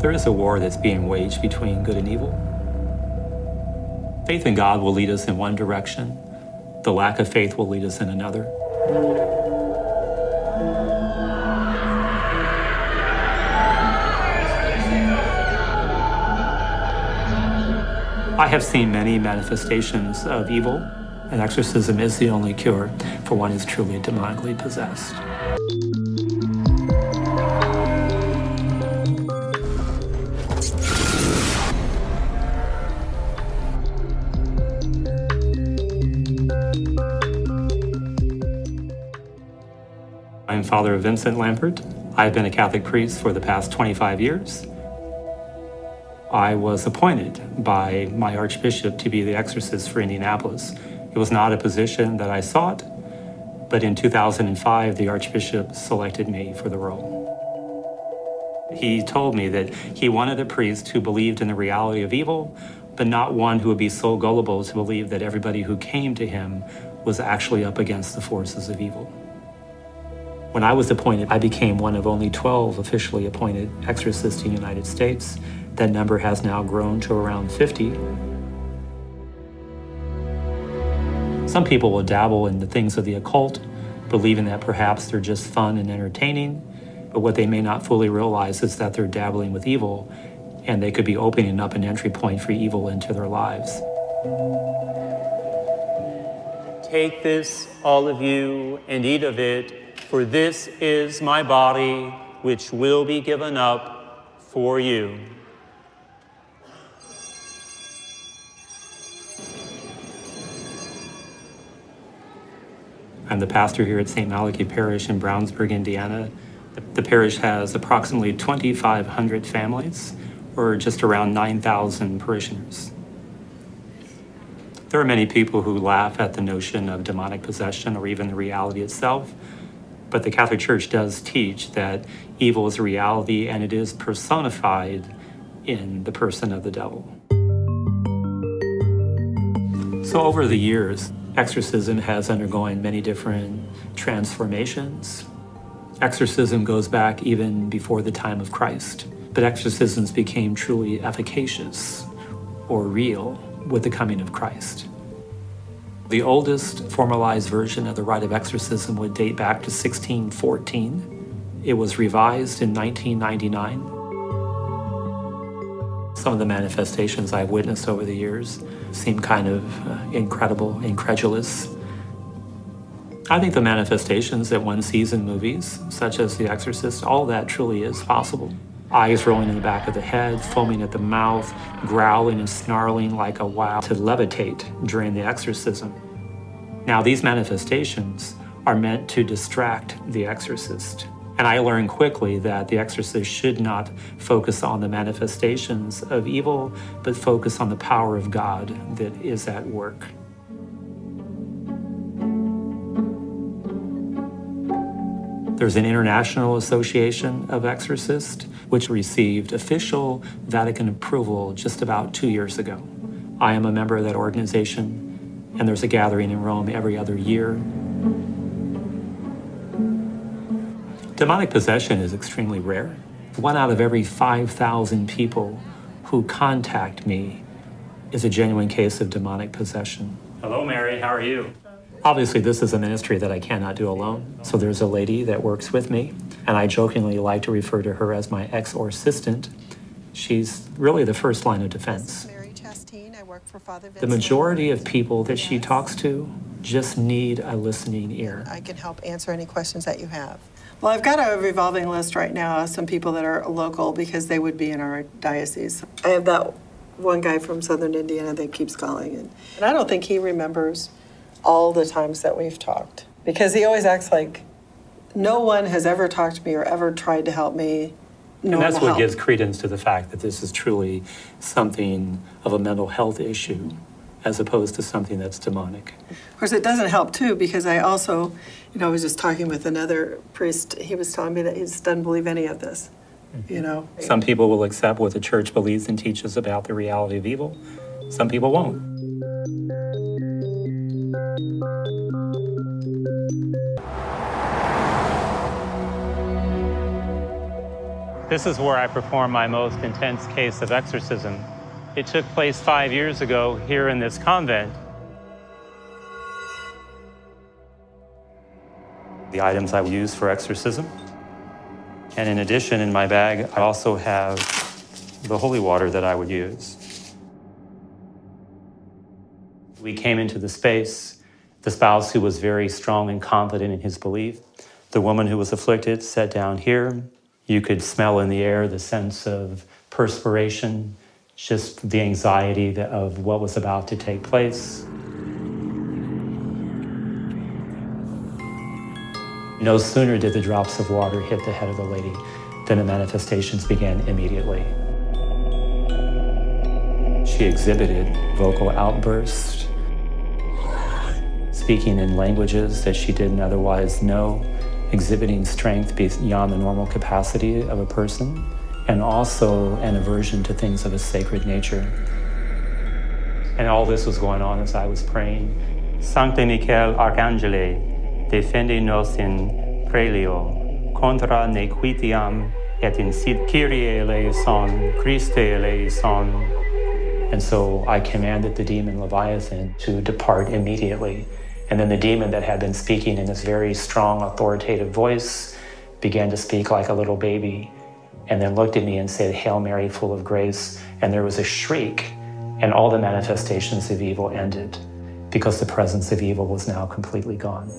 There is a war that's being waged between good and evil. Faith in God will lead us in one direction. The lack of faith will lead us in another. I have seen many manifestations of evil, and exorcism is the only cure for one who's truly demonically possessed. I'm Father Vincent Lampert. I've been a Catholic priest for the past 25 years. I was appointed by my Archbishop to be the exorcist for Indianapolis. It was not a position that I sought, but in 2005, the Archbishop selected me for the role. He told me that he wanted a priest who believed in the reality of evil, but not one who would be so gullible to believe that everybody who came to him was actually up against the forces of evil. When I was appointed, I became one of only 12 officially appointed exorcists in the United States. That number has now grown to around 50. Some people will dabble in the things of the occult, believing that perhaps they're just fun and entertaining, but what they may not fully realize is that they're dabbling with evil, and they could be opening up an entry point for evil into their lives. Take this, all of you, and eat of it, for this is my body, which will be given up for you. I'm the pastor here at St. Malachi Parish in Brownsburg, Indiana. The parish has approximately 2,500 families, or just around 9,000 parishioners. There are many people who laugh at the notion of demonic possession or even the reality itself, but the Catholic Church does teach that evil is a reality and it is personified in the person of the devil. So over the years, exorcism has undergone many different transformations. Exorcism goes back even before the time of Christ, but exorcisms became truly efficacious or real with the coming of Christ. The oldest formalized version of the rite of exorcism would date back to 1614. It was revised in 1999. Some of the manifestations I've witnessed over the years seem kind of incredible, incredulous. I think the manifestations that one sees in movies, such as The Exorcist, all that truly is possible. Eyes rolling in the back of the head, foaming at the mouth, growling and snarling like a wild to levitate during the exorcism. Now, these manifestations are meant to distract the exorcist. And I learned quickly that the exorcist should not focus on the manifestations of evil, but focus on the power of God that is at work. There's an international association of exorcists, which received official Vatican approval just about 2 years ago. I am a member of that organization, and there's a gathering in Rome every other year. Demonic possession is extremely rare. 1 out of every 5,000 people who contact me is a genuine case of demonic possession. Hello, Mary, how are you? Obviously, this is a ministry that I cannot do alone. So there's a lady that works with me, and I jokingly like to refer to her as my exorcistant. She's really the first line of defense. I work for Father Vincent. The majority of people that she talks to just need a listening ear. I can help answer any questions that you have. Well, I've got a revolving list right now of some people that are local because they would be in our diocese. I have that one guy from Southern Indiana that keeps calling, and I don't think he remembers all the times that we've talked, because he always acts like no one has ever talked to me or ever tried to help me. And that's what gives credence to the fact that this is truly something of a mental health issue as opposed to something that's demonic. Of course, it doesn't help, too, because I also, I was just talking with another priest. He was telling me that he just doesn't believe any of this, Some people will accept what the church believes and teaches about the reality of evil. Some people won't. This is where I perform my most intense case of exorcism. It took place 5 years ago here in this convent. The items I use for exorcism. And in addition, in my bag, I also have the holy water that I would use. We came into the space, the spouse who was very strong and confident in his belief. The woman who was afflicted sat down here. You could smell in the air the sense of perspiration, just the anxiety of what was about to take place. No sooner did the drops of water hit the head of the lady than the manifestations began immediately. She exhibited vocal outbursts, speaking in languages that she didn't otherwise know, exhibiting strength beyond the normal capacity of a person, and also an aversion to things of a sacred nature. And all this was going on as I was praying. Sancte Michael Arcangele, defende nos in prelio, contra nequitiam et in sit Kyrie eleison, Christe eleison. And so I commanded the demon Leviathan to depart immediately. And then the demon that had been speaking in this very strong, authoritative voice began to speak like a little baby, and then looked at me and said, "Hail Mary, full of grace." And there was a shriek, and all the manifestations of evil ended, because the presence of evil was now completely gone.